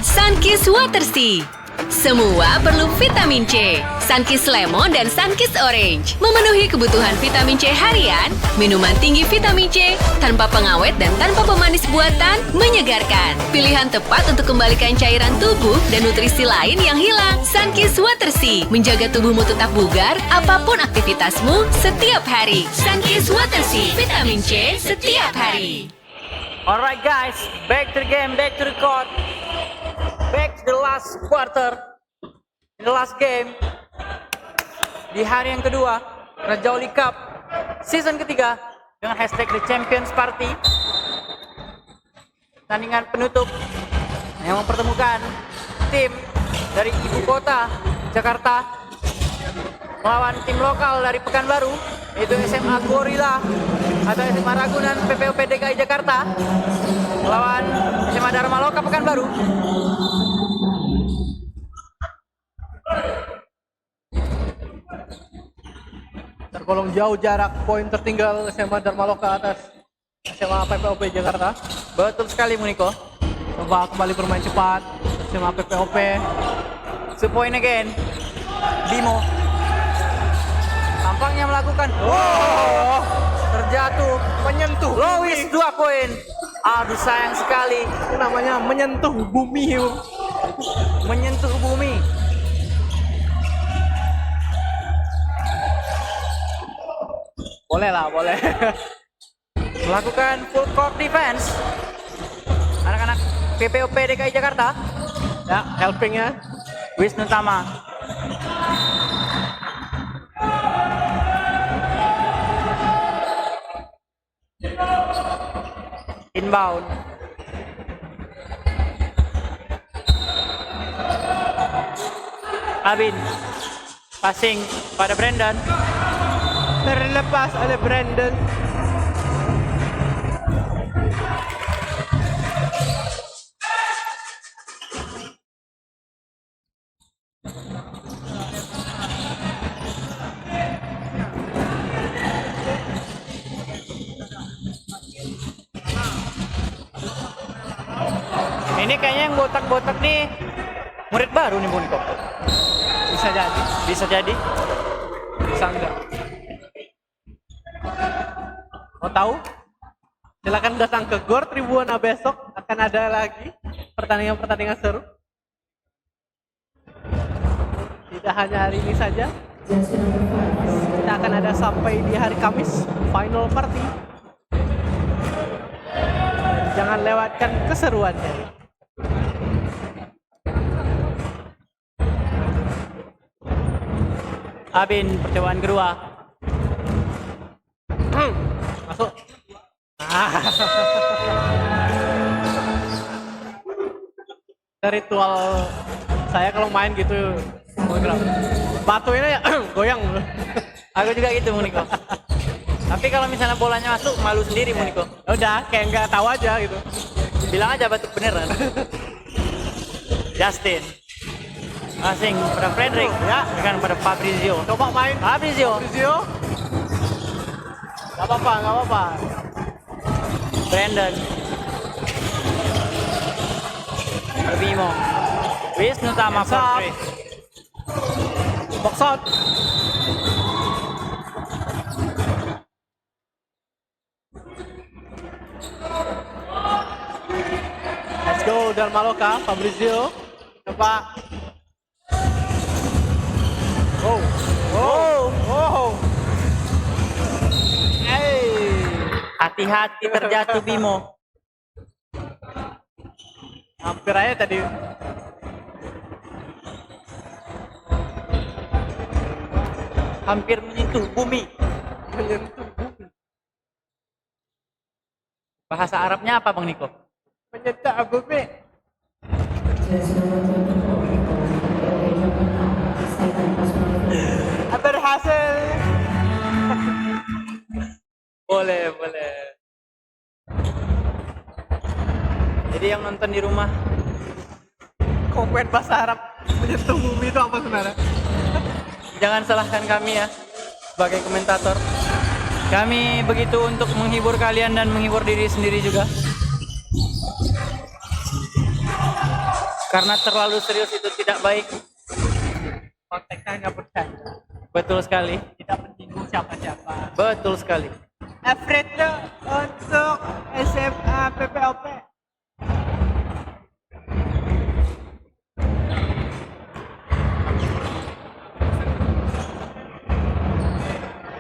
Sunkist Watersea. Semua perlu vitamin C. Sunkist Lemon dan Sunkist Orange memenuhi kebutuhan vitamin C harian. Minuman tinggi vitamin C tanpa pengawet dan tanpa pemanis buatan, menyegarkan. Pilihan tepat untuk kembalikan cairan tubuh dan nutrisi lain yang hilang. Sunkist Watersea menjaga tubuhmu tetap bugar apapun aktivitasmu setiap hari. Sunkist Watersea, vitamin C setiap hari. Alright guys, back to the game, back to the court, back to the last quarter, the last game. Di hari yang kedua, Raja Wali Cup season ketiga dengan hashtag The Champions Party. Pertandingan penutup yang mempertemukan tim dari ibu kota Jakarta melawan tim lokal dari Pekanbaru, yaitu SMA Gorilla atau SMA Ragunan PPOP DKI Jakarta melawan SMA Dharma Loka Pekanbaru. Tergolong jauh jarak poin tertinggal SMA Dharma Loka atas SMA PPOP Jakarta. Betul sekali Muniko. Coba kembali bermain cepat SMA PPOP. 2 point again. Bimo tampaknya melakukan terjatuh, Menyentuh Lois 2 poin. Aduh sayang sekali, itu namanya menyentuh bumi. menyentuh bumi. Boleh lah, boleh. Melakukan full court defense anak-anak PPOP DKI Jakarta. Ya, helpingnya. Wisnu Tama. Inbound. Abin passing pada Brandon. Terlepas oleh Brandon. Ini kayaknya yang botak-botak nih murid baru nih Buniko. Bisa jadi, Bisa jadi. bisa enggak. Mau tahu? Silakan datang ke GOR Tribuana besok, akan ada lagi pertandingan-pertandingan seru. Tidak hanya hari ini saja, kita akan ada sampai di hari Kamis final party. Jangan lewatkan keseruannya. Abin percobaan kedua. Masuk. Ah. Ritual saya kalau main gitu, batu ini ya goyang. Aku juga gitu Muniko. Tapi kalau misalnya bolanya masuk malu sendiri Muniko. Udah kayak nggak tahu aja gitu. Bilang aja batuk beneran. Justin. Asing pada Frederick ya, bukan pada Fabrizio. Coba main. Fabrizio. Gak apa-apa. Brandon. Bimo. Wisnu Tama Yes, up. Portray. Box out. Let's go Darmaloka, Fabrizio. Coba. Oh. Hey. Hati-hati terjatuh Bimo. Hampir aja tadi. Hampir menyentuh bumi. Menyentuh bumi. Bahasa Arabnya apa Bang Niko? Menyentuh bumi. Berhasil. Boleh. Jadi yang nonton di rumah Komen bahasa Arab menyentuh bumi itu apa sebenarnya? jangan salahkan kami ya sebagai komentator. Kami begitu untuk menghibur kalian dan menghibur diri sendiri juga. Karena terlalu serius itu tidak baik. Konteksnya nggak bercanda. Betul sekali. Tidak menyinggung siapa-siapa. Betul sekali. Average untuk SMA PPOP.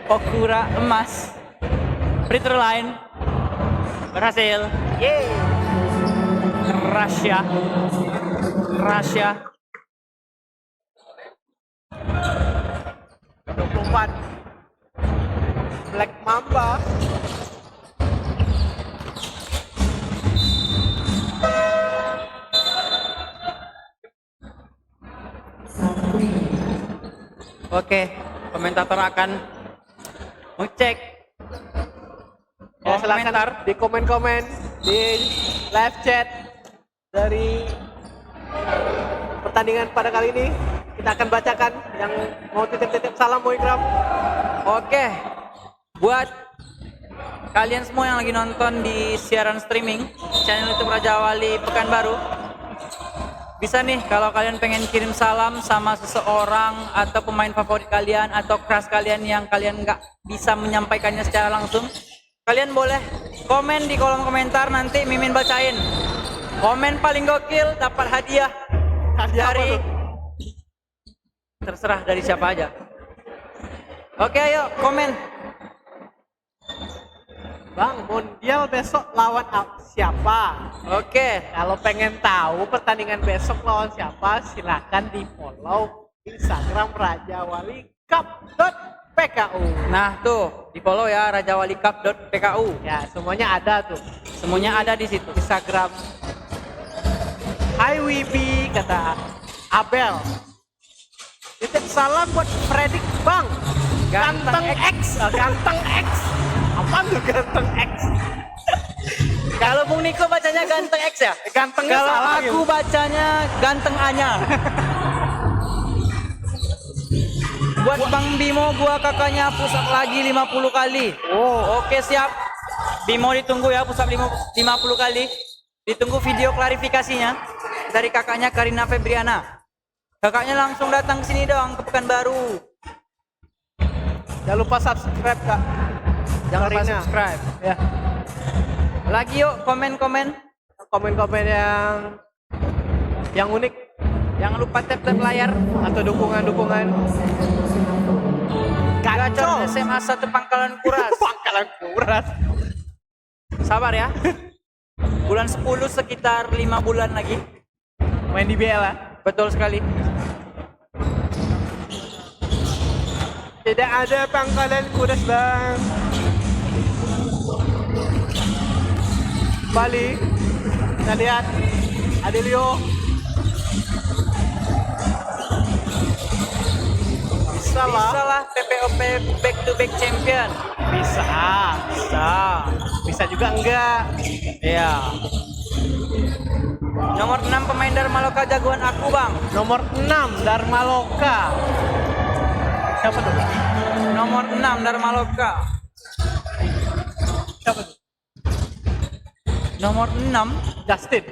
Okura emas. Free throw line. Berhasil. Yeay. Russia. 24. Black Mamba. Oke, komentator akan mengecek. Ya, silakan komentar. di komen-komen di live chat dari pertandingan pada kali ini. Kita akan bacakan yang mau titip-titip salam Moikram. Oke, buat kalian semua yang lagi nonton di siaran streaming channel YouTube Raja Wali Pekanbaru, bisa nih kalau kalian pengen kirim salam sama seseorang atau pemain favorit kalian atau crush kalian yang kalian nggak bisa menyampaikannya secara langsung, kalian boleh komen di kolom komentar, nanti Mimin bacain. Komen paling gokil dapat hadiah. Hadiah apa Dari tuh? terserah dari siapa aja. Oke, ayo komen. Bang, Mondial besok lawan siapa? Oke, Kalau pengen tahu pertandingan besok lawan siapa, silakan di follow Instagram rajawalikup.pku. nah tuh di follow ya rajawalikup.pku. Ya, semuanya ada tuh. Semuanya ada di situ. Instagram. Hai Wibi, kata Abel. Titip salam buat Fredrik Bang. Ganteng X. Ganteng X. Apaan tuh ganteng X? Kalau Bung Niko bacanya ganteng X ya? Gantengnya Kalau salah aku gitu. bacanya ganteng A-nya. Buat Bang Bimo, gua kakaknya push up lagi 50 kali. Oh, Oke, siap. Bimo ditunggu ya push up 50 kali. Ditunggu video klarifikasinya dari kakaknya Karina Febriana. Kakaknya langsung datang ke sini dong, ke Pekanbaru. jangan lupa subscribe Kak. Jangan lupa Karina. subscribe. Ya, Lagi yuk komen-komen. komen-komen yang unik Jangan lupa tap-tap layar. atau dukungan-dukungan. Gacor SMA 1 Pangkalan Kuras. Pangkalan Kuras. Sabar ya. Bulan 10 sekitar 5 bulan lagi. Main di BL ya. Betul sekali. Tidak ada pangkalan kudas bang. Bali. Kita lihat Adelio. Bisa lah. Bisa lah PPOP back to back champion. Bisa. Bisa juga enggak. Iya. Nomor 6 pemain Dharma Loka jagoan aku, Bang. Nomor 6 Dharma Loka. Siapa tuh? Nomor 6 Dharma Loka. Siapa tuh? Nomor 6 Justin.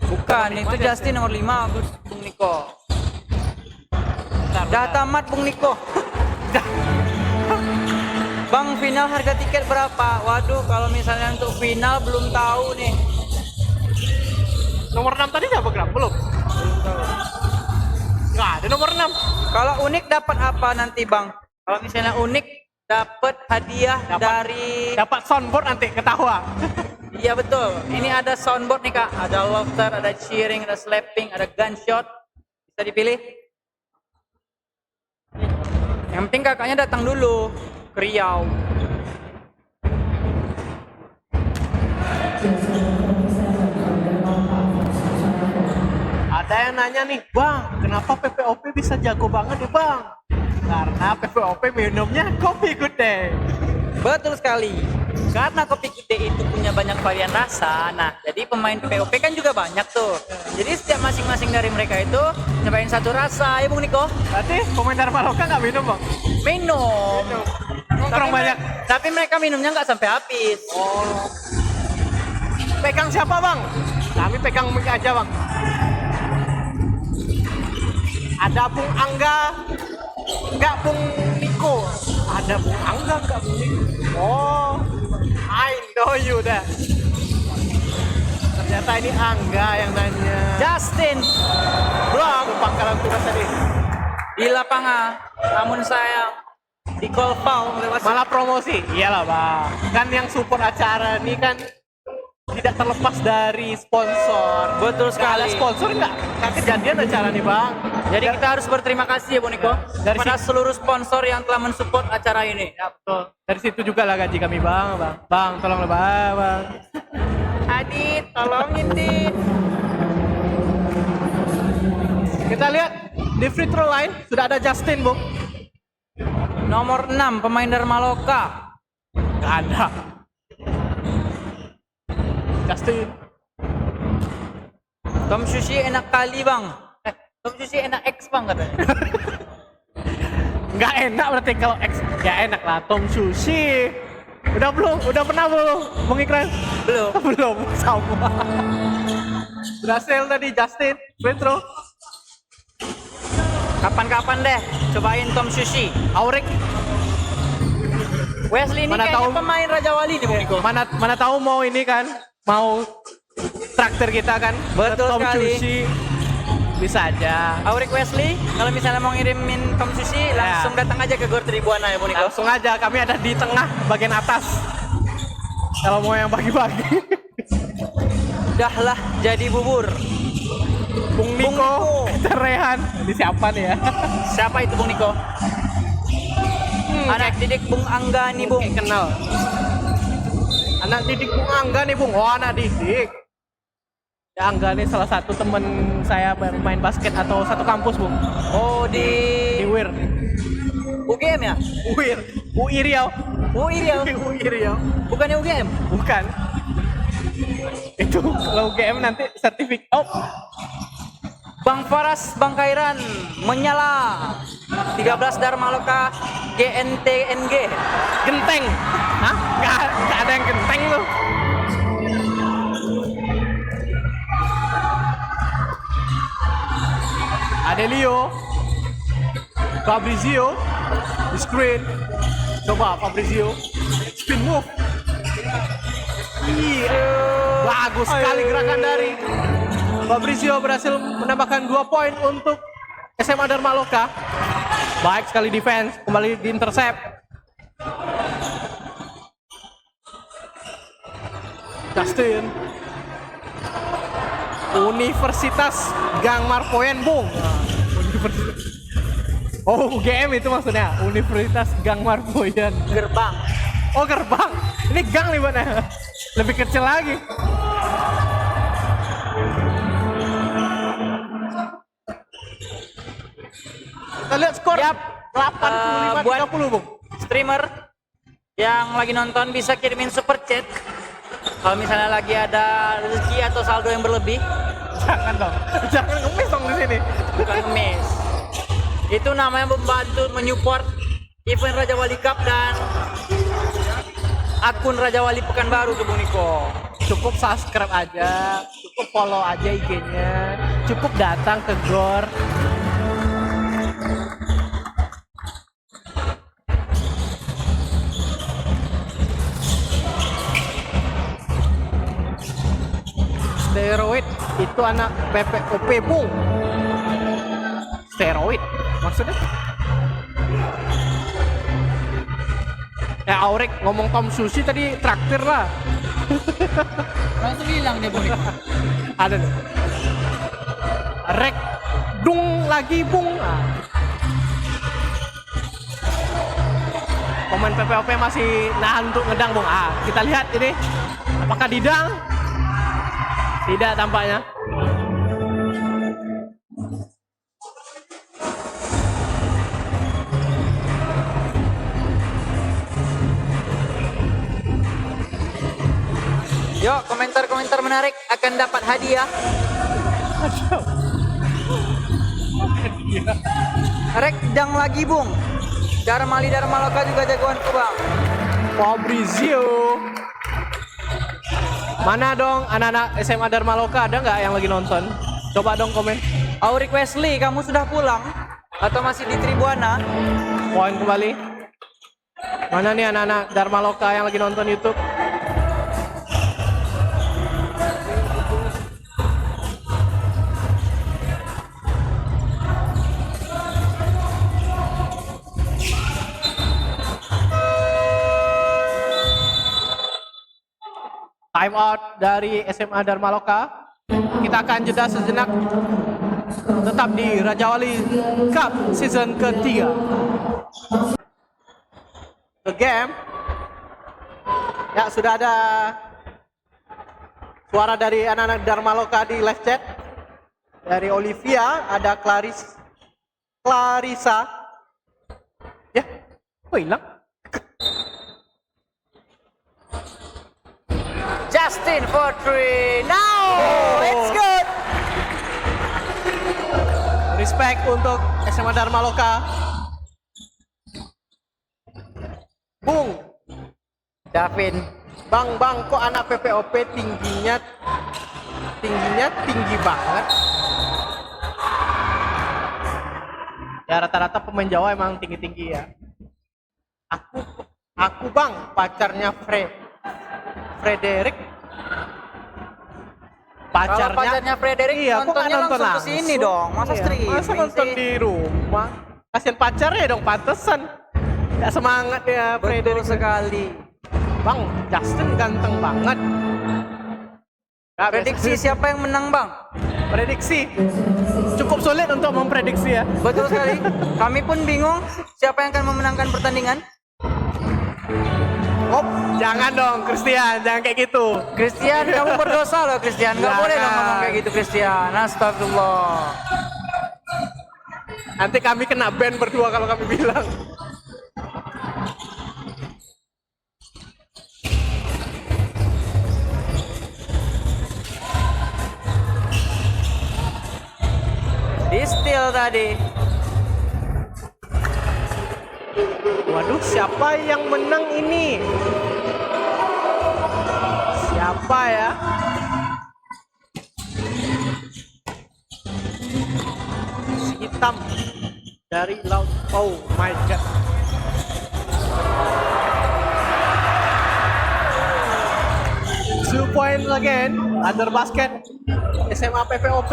bukan, itu Justin nomor 5 Bung Niko. Dah tamat Bung Niko. Bang, final harga tiket berapa? Waduh, kalau misalnya untuk final belum tahu nih. Nomor 6 tadi siapa gerak? Belum. Nggak ada nomor 6. Kalau unik dapat apa nanti, Bang? Kalau misalnya unik dapat hadiah dari Dapat soundboard nanti ketawa. Iya betul. Ini ada soundboard nih, Kak. Ada laughter, ada cheering, ada slapping, ada gunshot. Bisa dipilih. Yang penting kakaknya datang dulu ke Riau. Ada yang nanya nih, Bang, kenapa PPOP bisa jago banget nih, Bang? Karena PPOP minumnya kopi good day. Betul sekali. Karena kopi Gede itu punya banyak varian rasa. Nah, jadi pemain PPOP kan juga banyak tuh. Jadi setiap masing-masing dari mereka itu nyobain satu rasa, ya Bung Niko? Berarti pemain Dharma Loka nggak minum, Bang? Minum. Kurang banyak. Tapi mereka minumnya nggak sampai habis. Oh. Pegang siapa, Bang? Kami pegang mic aja, Bang. Ada Bung Angga, enggak Bung Niko. Ada Bung Angga, enggak Bung Niko. Oh, I know you dah. Ternyata ini Angga yang nanya. Justin Bang, pangkalan tugas tadi. di lapangan, namun sayang di call foul lewat Malah promosi. Iyalah, Bang. Kan yang support acara ini kan tidak terlepas dari sponsor. Betul Nggak ada sekali. sponsor nggak kejadian acara nih, Bang. Jadi kita harus berterima kasih ya Bu Niko Dari kepada seluruh sponsor yang telah mensupport acara ini. Ya, betul. Dari situ juga lah gaji kami, Bang. Bang, tolonglah, Bang. Adit, tolongin Dit. Kita lihat di free throw line sudah ada Justin, Bung. Nomor 6 pemain Dharma Loka. Nggak ada. Justin. Tom Sushi enak kali Bang. Tom Sushi enak X Bang katanya. Nggak enak berarti kalau X. Ya enak lah, Tom Sushi. Udah belum? Udah pernah belum? Bung Ikran? Belum. Belum, sama. Berhasil tadi Justin, free throw. Kapan-kapan deh cobain Tom Sushi. Aurik, Wesley ini Mana kayaknya tahu- pemain Raja Wali nih Bu Niko. mana tahu mau ini kan, mau traktir kita kan. Betul Tom sekali. Sushi. Bisa aja. Aurik Wesley, kalau misalnya mau ngirimin Tom Sushi, langsung datang aja ke Gor Tribuana ya Bu Niko. Langsung aja, kami ada di tengah bagian atas. Kalau mau yang bagi-bagi. Udahlah jadi bubur. Bung Niko, Niko. Rehan. Ini siapa nih ya? Siapa itu Bung Niko? Anak didik Bung Angga nih Bung. Kayak kenal. Anak didik Bung Angga nih, Bung. Oh, anak didik. Ya, Angga nih salah satu temen saya bermain basket atau satu kampus, Bung. Oh Di di WIR. UGM ya? WIR. UI Riau. UI Riau. UI Riau. Bukannya UGM? Bukan. Itu kalau UGM nanti sertifikat. Oh, Bang Faras, Bang Kairan menyala 13 Dharma Loka GNTNG. genteng. Hah? Nggak ada yang genteng loh. Adelio, Fabrizio, di screen. Coba Fabrizio, spin move. Iya, bagus sekali gerakan dari Fabrizio, berhasil menambahkan 2 poin untuk SMA Dharma Loka. Baik sekali defense, kembali di intercept. Justin, Universitas Gang Marpoen, Bung. Universitas. Oh, UGM itu maksudnya. Universitas Gang Marpoen. Gerbang. Oh, gerbang. Ini gang nih, mana? Lebih kecil lagi. Kita lihat skor. Yap. 85-30, Bung. Streamer yang lagi nonton bisa kirimin super chat kalau misalnya lagi ada rezeki atau saldo yang berlebih. Jangan dong. Jangan ngemis dong di sini. Bukan ngemis, itu namanya membantu menyupport event Raja Wali Cup dan akun Raja Wali Pekanbaru tuh Bung Niko. Cukup subscribe aja, cukup follow aja IG-nya, cukup datang ke GOR. Steroid itu anak PPOP, Bung. Steroid maksudnya? Aurek ngomong Tom Sushi tadi traktir lah. Langsung hilang dia Bung Niko. Ada nih. Rek dung lagi, Bung. Pemain PPOP masih nahan untuk ngedang, Bung. Kita lihat ini. Apakah didang? Tidak tampaknya. Yuk, komentar-komentar menarik akan dapat hadiah. Rek dang lagi Bung. Darmali Darmaloka juga jagoanku Bang. Fabrizio. Mana dong anak-anak SMA Darmaloka, ada nggak yang lagi nonton? Coba dong komen. Aurik Wesley, kamu sudah pulang atau masih di Tribuana? Poin kembali. Mana nih anak-anak Darmaloka yang lagi nonton YouTube? Time out dari SMA Darmaloka. Kita akan jeda sejenak. Tetap di Raja Wali Cup season ketiga. The game. Ya, sudah ada suara dari anak-anak Darmaloka di live chat. Dari Olivia, ada Clarissa. Ya, kok hilang? Justin for 3. Now it's good. Respect untuk SMA Darmaloka. Bung, Davin, bang, kok anak PPOP tingginya tinggi banget. Ya rata-rata pemain Jawa emang tinggi-tinggi ya. Aku bang, pacarnya Frederick. Kalau pacarnya Frederick iya, kok nggak nontonnya nonton langsung ke sini dong. Masa Iya, streaming masa nonton sih? di rumah? Kasian pacarnya dong, pantesan. Ya semangat ya Betul Frederick. sekali. Bang, Justin ganteng banget. Nggak, Prediksi biasa. siapa yang menang Bang? Prediksi cukup sulit untuk memprediksi ya. Betul sekali. Kami pun bingung siapa yang akan memenangkan pertandingan. Oh, jangan dong Christian, jangan kayak gitu. Christian, kamu berdosa loh Christian. Gak boleh dong ngomong kayak gitu Christian. Astagfirullah. Nanti kami kena ban berdua kalau kami bilang. Di steal tadi. Waduh, siapa yang menang ini? Siapa ya? Si hitam dari laut. Oh my god. Two points again. Under basket. SMA PPOP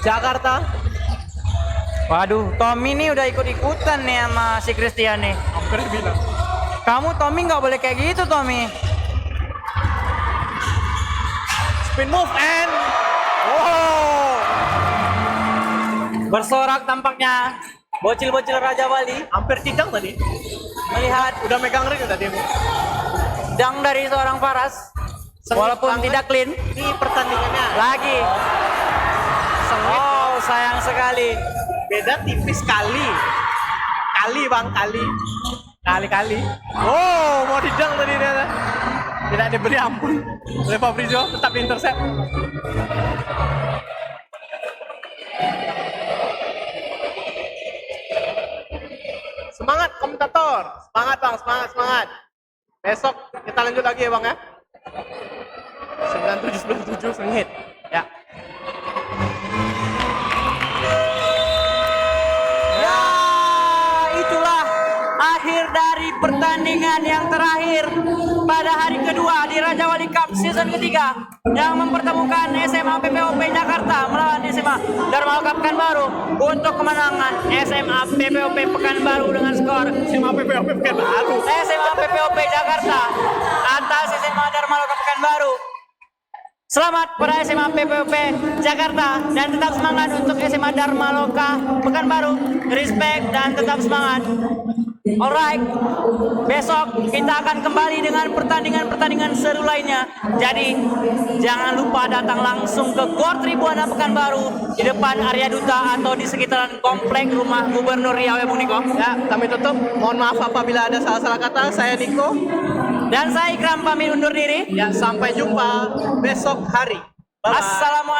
Jakarta. Waduh, Tommy nih udah ikut-ikutan nih sama si Christian nih. Hampir bilang. Kamu Tommy nggak boleh kayak gitu Tommy. Spin move and Oh, Bersorak tampaknya bocil-bocil Raja Wali hampir tidang tadi. melihat Udah megang ring tadi. dang dari seorang Faras. Walaupun banget. tidak clean. Ini pertandingannya. Lagi. Sengit. Oh, sayang sekali. Beda tipis kali. Kali bang, kali. Kali-kali. Oh, mau didang tadi dia. Tidak diberi ampun oleh Fabrizio, tetap intercept. Semangat komentator, semangat bang, semangat, semangat. Besok kita lanjut lagi ya bang ya. 9797 sengit. Ya. Ya, itulah akhir dari pertandingan yang terakhir pada hari kedua di Raja Wali Cup season ketiga yang mempertemukan SMA PPOP Jakarta melawan SMA Dharma Loka Pekanbaru untuk kemenangan SMA PPOP Pekanbaru dengan skor SMA PPOP Pekanbaru. SMA PPOP Jakarta atas SMA Dharma Loka Pekanbaru. Selamat pada SMA PPOP Jakarta dan tetap semangat untuk SMA Dharma Loka Pekanbaru. Respect dan tetap semangat. Alright, besok kita akan kembali dengan pertandingan-pertandingan seru lainnya. Jadi jangan lupa datang langsung ke Gor Tribuana Pekanbaru di depan area duta atau di sekitaran komplek rumah Gubernur Riau ya Bung Niko. Ya, kami tutup. Mohon maaf apabila ada salah-salah kata. Saya Niko. Dan saya Ikram pamit undur diri. Ya, sampai jumpa besok hari. Bye-bye. Assalamualaikum.